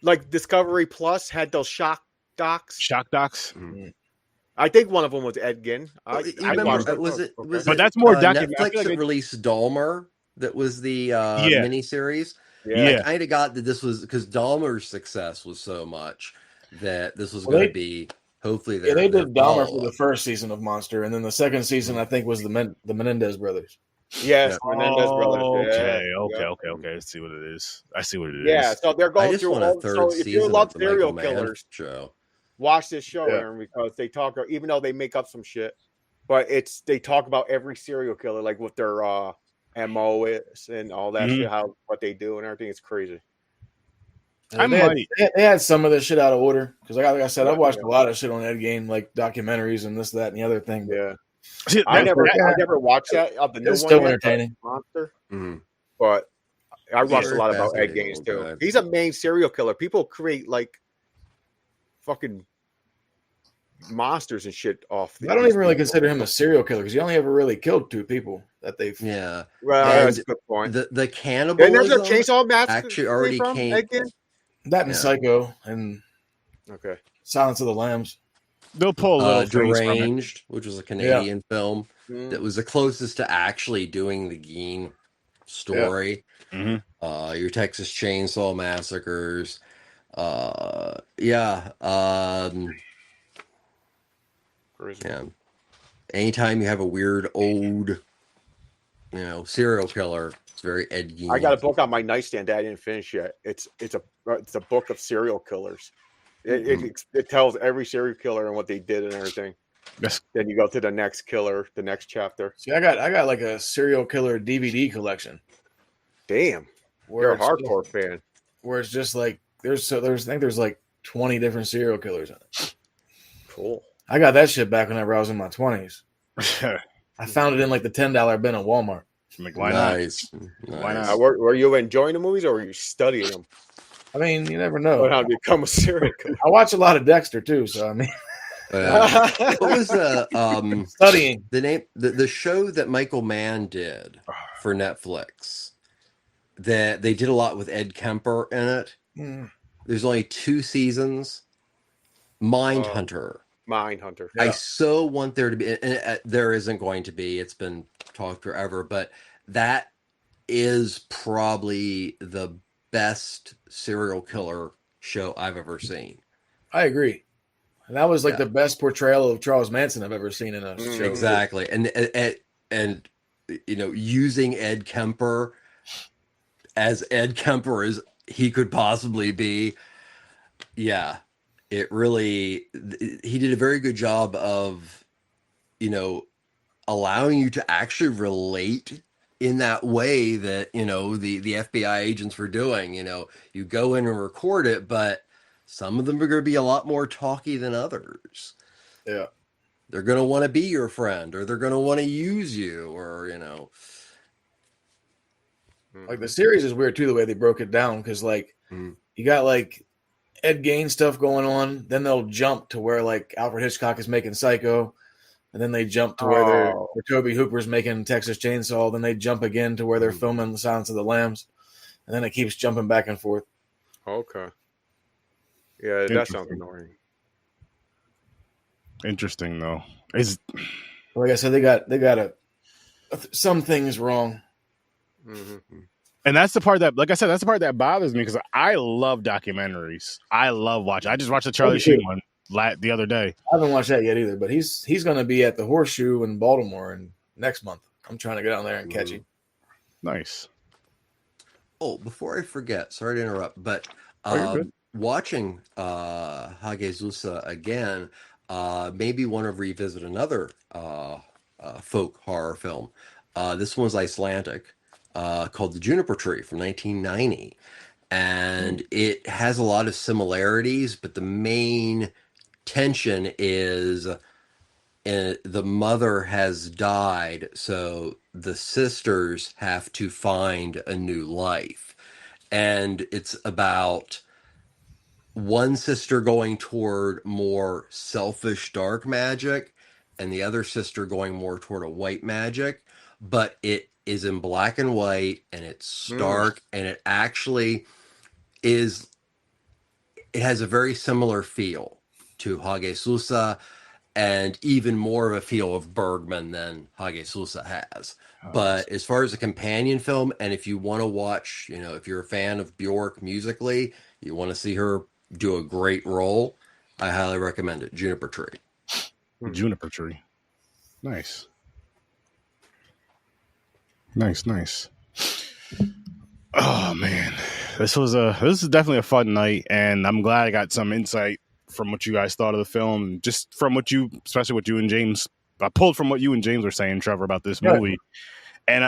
like Discovery Plus had those shock docs. Mm-hmm. I think one of them was Ed Gein. But that's more Netflix that released Dahmer. That was the miniseries. Yeah, I kind of got that this was because Dahmer's success was so much that this was going to be. Hopefully, they did Dahmer for the first season of Monster, and then the second season, I think, was the Menendez brothers. Yes, Menendez brothers. Okay. I see what it is. Yeah, so they're going through all. So if you love serial killers, watch this show, Aaron, because they talk. Even though they make up some shit, but they talk about every serial killer, like what their MO is and all that shit, what they do and everything. It's crazy. They had some of this shit out of order because, like I said, I've watched a lot of shit on Ed Gein, like documentaries and this, that, and the other thing. Yeah, I never watched that. Of the new one, still entertaining. Monster, but I watched a lot about Ed Gein too. Good. He's a main serial killer. People create like fucking monsters and shit off. I don't even really consider him a serial killer because he only ever really killed 2 people that they've. Yeah, well, that's a good point. The cannibalism. And there's a Chainsaw Massacre actually already came. That and Psycho and Silence of the Lambs. They'll pull a little Deranged, which was a Canadian film that was the closest to actually doing the Gein story. Yeah. Your Texas Chainsaw Massacres. Anytime you have a weird old, serial killer, it's very Ed Gein. I got a book on my nightstand that I didn't finish yet. It's a book of serial killers. It tells every serial killer and what they did and everything. Yes. Then you go to the next killer, the next chapter. See, I got like a serial killer DVD collection. Damn, you're a hardcore fan. Where it's just like there's like 20 different serial killers in it. Cool. I got that shit back whenever I was in my 20s. I found it in like the $10 bin at Walmart. Nice. Why not? Were you enjoying the movies or were you studying them? I mean, you never know. How to become a serial killer. I watch a lot of Dexter too, so I mean. What was studying the name? The show that Michael Mann did for Netflix. That they did a lot with Ed Kemper in it. There's only 2 seasons. Mindhunter. Mindhunter. Yeah. I so want there to be, and there isn't going to be. It's been talked forever, but that is probably the best serial killer show I've ever seen. I agree. And that was like the best portrayal of Charles Manson I've ever seen in a show. Exactly. And using Ed Kemper as Ed Kemper as he could possibly be. Yeah. It really, he did a very good job of, allowing you to actually relate in that way that, the FBI agents were doing. You go in and record it, but some of them are going to be a lot more talky than others. Yeah. They're going to want to be your friend, or they're going to want to use you, or, Like, the series is weird, too, the way they broke it down, because, like, you got, like, Ed Gein stuff going on, then they'll jump to where, like, Alfred Hitchcock is making Psycho, and then they jump to where Toby Hooper's making Texas Chainsaw, then they jump again to where they're filming The Silence of the Lambs, and then it keeps jumping back and forth. Okay. Yeah, that sounds annoying. Interesting, though. Like I said, they got some things wrong. And that's the part that, like I said, that's the part that bothers me because I love documentaries. I love watching. I just watched the Charlie Sheen one the other day. I haven't watched that yet either, but he's going to be at the Horseshoe in Baltimore next month. I'm trying to get down there and catch him. Nice. Oh, before I forget, sorry to interrupt, but watching Hagazussa again made me want to revisit another folk horror film. This one's Icelandic, called The Juniper Tree from 1990. And it has a lot of similarities, but the main tension is the mother has died, so the sisters have to find a new life. And it's about one sister going toward more selfish dark magic and the other sister going more toward a white magic, but it is in black and white and it's stark and it actually is, it has a very similar feel to Hagazussa and even more of a feel of Bergman than Hagazussa has. But as far as a companion film, and if you want to watch, if you're a fan of Bjork musically, you want to see her do a great role, I highly recommend it. Juniper Tree. Juniper Tree. Nice. Nice. Oh man, this is definitely a fun night, and I'm glad I got some insight from what you guys thought of the film, just from especially what you and James. I pulled from what you and James were saying, Trevor, about this movie, and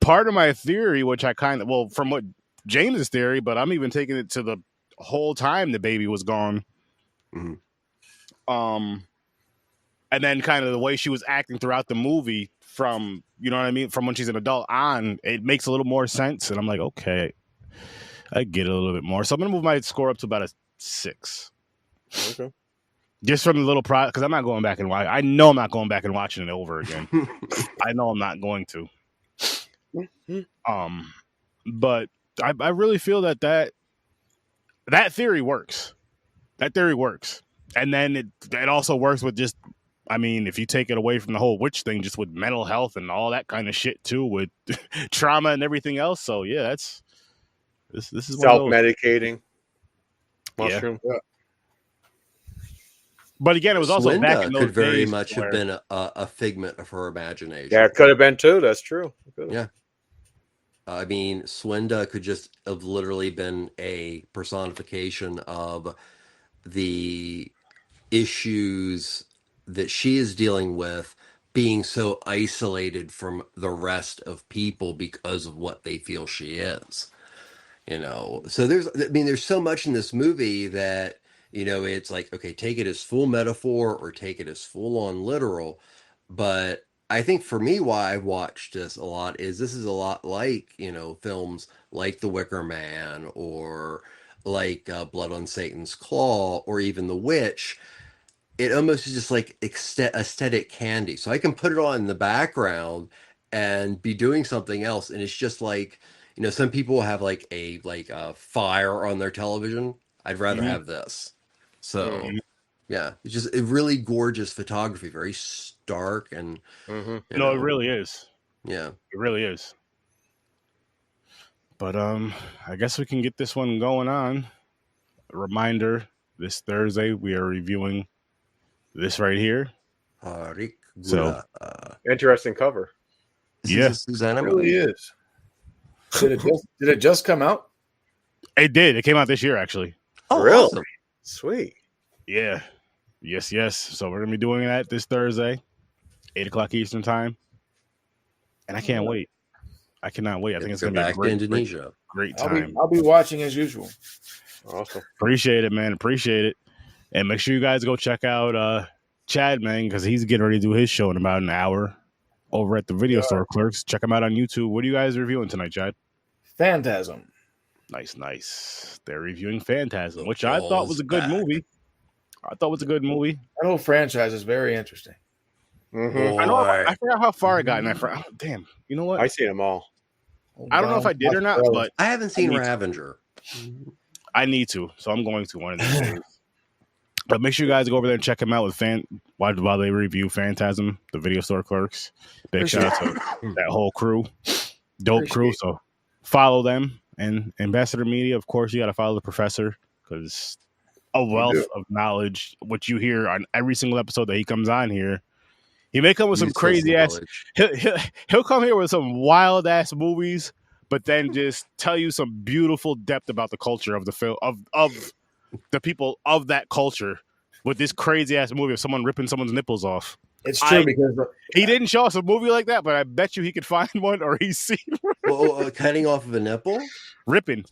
part of my theory, which I from what James's theory, but I'm even taking it to the whole time the baby was gone. And then kind of the way she was acting throughout the movie from, you know what I mean? From when she's an adult on, it makes a little more sense. And I'm like, okay, I get it a little bit more. So I'm going to move my score up to about a 6. Okay. Just from the little product, because I'm not going back and watch. I know I'm not going back and watching it over again. I know I'm not going to. But I really feel that theory works. That theory works. And then it also works with just, if you take it away from the whole witch thing, just with mental health and all that kind of shit too, with trauma and everything else. So yeah, this is self-medicating mushroom. Yeah. But again, it was also Swinda back in those could very days much have been a figment of her imagination. Yeah, it could have been too. That's true. Yeah. Swinda could just have literally been a personification of the issues that she is dealing with, being so isolated from the rest of people because of what they feel she is. So there's so much in this movie that, it's like, okay, take it as full metaphor or take it as full on literal. But I think for me, why I watched this a lot is this is a lot like, films like The Wicker Man or like Blood on Satan's Claw or even The Witch. It almost is just like aesthetic candy. So I can put it on in the background and be doing something else. And it's just like, some people have like a fire on their television. I'd rather have this. So yeah, it's just a really gorgeous photography, very stark and no, it really is. Yeah, it really is. But I guess we can get this one going on. A reminder: this Thursday we are reviewing this right here. So interesting cover. Yes, it really is. Did it just come out? It did. It came out this year, actually. Oh, really? Awesome. Sweet. Yeah. Yes. So we're gonna be doing that this Thursday, 8:00 Eastern time, and I can't wait. I cannot wait. I think it's gonna be a great time. I'll be watching as usual. Awesome. Appreciate it, man. Appreciate it. And make sure you guys go check out Chad, man, because he's getting ready to do his show in about an hour over at the video store Clerks. Check him out on YouTube. What are you guys reviewing tonight, Chad? Phantasm. Nice. They're reviewing Phantasm, which I thought was a good movie. That whole franchise is very interesting. I forgot how far I got in that. Damn. You know what? I seen them all. I don't know if I did or not, but I haven't seen Ravager. I need to, so I'm going to one of these days. But make sure you guys go over there and check them out with while they review Phantasm, the video store Clerks. Big shout out to that whole crew. Dope crew. So follow them. And Ambassador Media, of course, you got to follow the professor because a wealth of knowledge, what you hear on every single episode that he comes on here. He may come with some crazy ass. He'll come here with some wild ass movies, but then just tell you some beautiful depth about the culture of the film of the people of that culture with this crazy ass movie of someone ripping someone's nipples off. It's true because he didn't show us a movie like that, but I bet you he could find one or he's seen one. Well, cutting off of a nipple, ripping.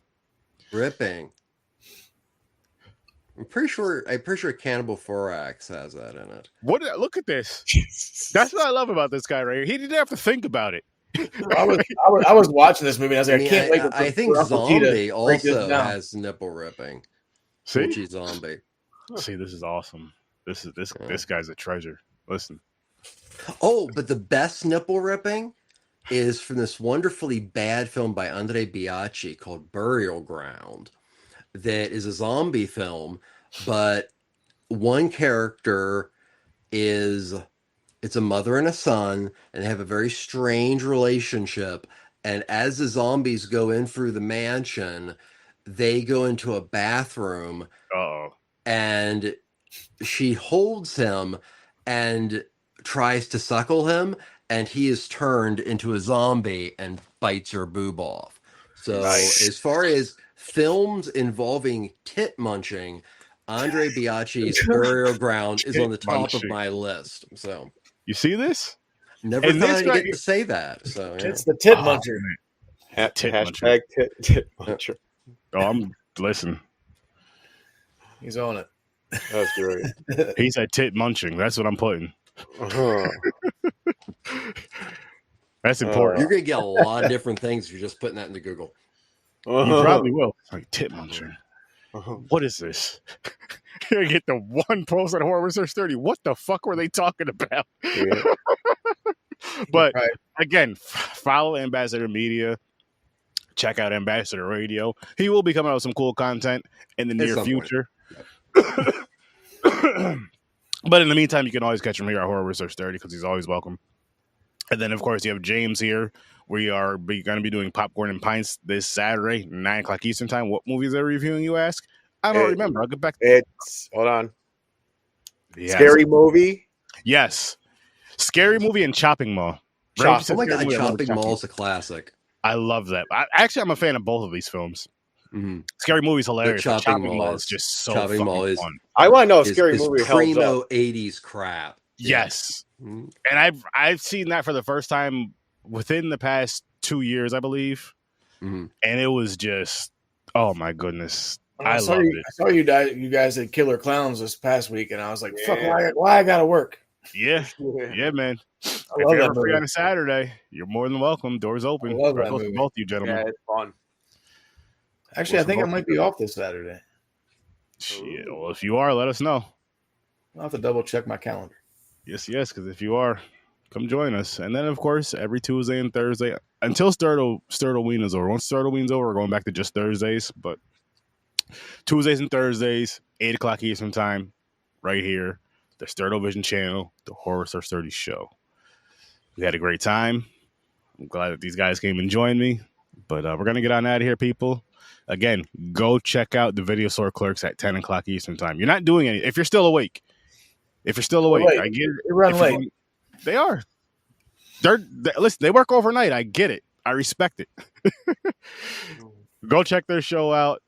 I'm pretty sure Cannibal Thorax has that in it. What? Look at this. That's what I love about this guy right here. He didn't have to think about it. I was watching this movie and I was like, I can't wait. I think Zombie also has nipple ripping. See, Zombie. See, this is awesome. This guy's a treasure. Listen. Oh, but the best nipple ripping is from this wonderfully bad film by Andre Biaggi called Burial Ground. That is a zombie film, but one character it's a mother and a son, and they have a very strange relationship. And as the zombies go in through the mansion, they go into a bathroom. Uh-oh. And she holds him and tries to suckle him, and he is turned into a zombie and bites her boob off. So as far as films involving tit munching, Andre Biaggi's Burial Ground is on the top of my list. So you see this? Never thought I'd get to say that. So it's the tit muncher. Hashtag tit muncher. Oh, listen. He's on it. That's great. He said tit munching. That's what I'm putting. That's important. You're gonna get a lot of different things if you're just putting that into Google. You probably will. Like tit muncher. What is this? You're gonna get the one post on Horror Research 30. What the fuck were they talking about? Yeah. But again, follow Ambassador Media. Check out Ambassador Radio. He will be coming out with some cool content in the near future. But in the meantime, you can always catch him here at Horror Research 30 because he's always welcome. And then, of course, you have James here. We are going to be doing Popcorn and Pints this Saturday, 9 o'clock Eastern Time. What movies are reviewing, you ask? I don't remember. I'll get back to hold on. Yes. Scary Movie? Yes. Scary Movie and Chopping Mall. Oh my God, Chopping Mall is a classic. I love that. I'm a fan of both of these films. Mm-hmm. Scary Movie's hilarious. Chopping Mall is just so Chopping Mall is fun. I want to know if Scary Movie primo holds up. 80s crap. Yes. Mm-hmm. And I've seen that for the first time within the past 2 years, I believe. Mm-hmm. And it was just, oh my goodness. I loved it. I saw you guys at Killer Clowns this past week, and I was like, fuck, why I gotta work? Yeah. Yeah, man. If you're ever free on a Saturday, you're more than welcome. Doors open. I love that movie. Both you gentlemen. Yeah, it's fun. Actually, I think I might be off this Saturday. Shit. Well, if you are, let us know. I'll have to double check my calendar. Yes, because if you are, come join us. And then, of course, every Tuesday and Thursday until Sturtleween is over. Once Sturtleween's over, we're going back to just Thursdays. But Tuesdays and Thursdays, 8 o'clock Eastern Time, right here, the Sturtle Vision channel, the Horror Research 30 show. We had a great time. I'm glad that these guys came and joined me. But we're going to get on out of here, people. Again, go check out the video store Clerks at 10 o'clock Eastern Time. You're not doing anything. If you're still awake, I get it. They run late. They are. Listen, they work overnight. I get it. I respect it. Go check their show out.